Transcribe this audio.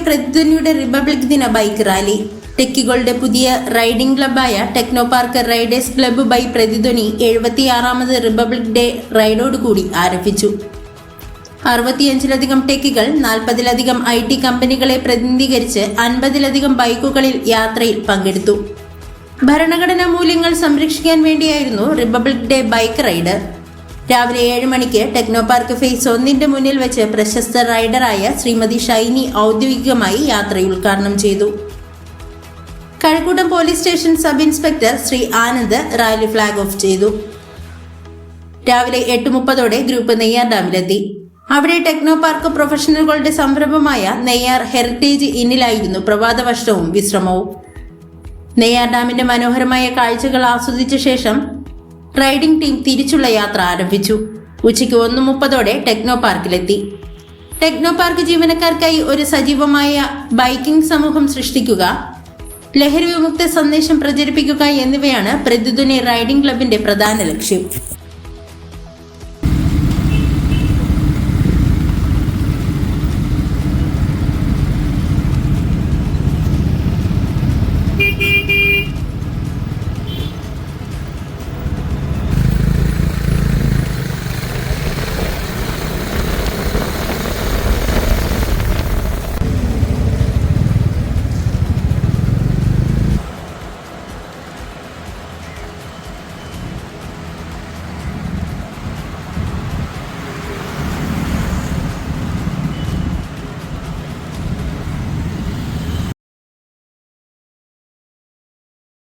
പ്രതിധ്വനിയുടെ Republic ദിന bike rally. ടെക്കികളുടെ പുതിയ റൈഡിംഗ് ക്ലബായ Technopark riders club by Prathidhwani 76ാമത് റിപ്പബ്ലിക് ഡേ റൈഡോടുകൂടി ആരംഭിച്ചു. 65ലധികം ടെക്കികൾ 40ലധികം IT കമ്പനികളെ പ്രതിനിധീകരിച്ച് 50ലധികം ബൈക്കുകളിൽ യാത്രയിൽ പങ്കെടുത്തു. ഭരണഘടനാ മൂല്യങ്ങൾ സംരക്ഷിക്കാൻ വേണ്ടിയായിരുന്നു റിപ്പബ്ലിക് ഡേ ബൈക്ക് റൈഡ്. രാവിലെ 7 മണിക്ക് ടെക്നോ പാർക്ക് ഫേസ് 1 മുന്നിൽ വെച്ച് പ്രശസ്ത റൈഡറായ ശ്രീമതി ഷൈനി ഔദ്യോഗികമായി യാത്ര ഉദ്ഘാടനം ചെയ്തു. Kazhakoottam police station sub inspector Shri Anand rally flag off ചെയ്തു. രാവിലെ 8:30 ഗ്രൂപ്പ് നെയ്യാർ ഡാമിലെത്തി. അവിടെ ടെക്നോ പാർക്ക് പ്രൊഫഷണലുകളുടെ സംരംഭമായ നെയ്യാർ ഹെറിറ്റേജ് ഇന്നിലായിരുന്നു പ്രഭാത ഭക്ഷണവും വിശ്രമവും. നെയ്യാർ ഡാമിന്റെ മനോഹരമായ കാഴ്ചകൾ ആസ്വദിച്ച ശേഷം റൈഡിംഗ് ടീം തിരിച്ചുള്ള യാത്ര ആരംഭിച്ചു. ഉച്ചയ്ക്ക് 1:30 ടെക്നോ പാർക്കിലെത്തി. ടെക്നോ പാർക്ക് ജീവനക്കാർക്കായി ഒരു സജീവമായ ബൈക്കിംഗ് സമൂഹം സൃഷ്ടിക്കുക, ലഹരി വിമുക്ത സന്ദേശം പ്രചരിപ്പിക്കുക എന്നിവയാണ് പ്രതിധ്വനി റൈഡിംഗ് ക്ലബിന്റെ പ്രധാന ലക്ഷ്യം.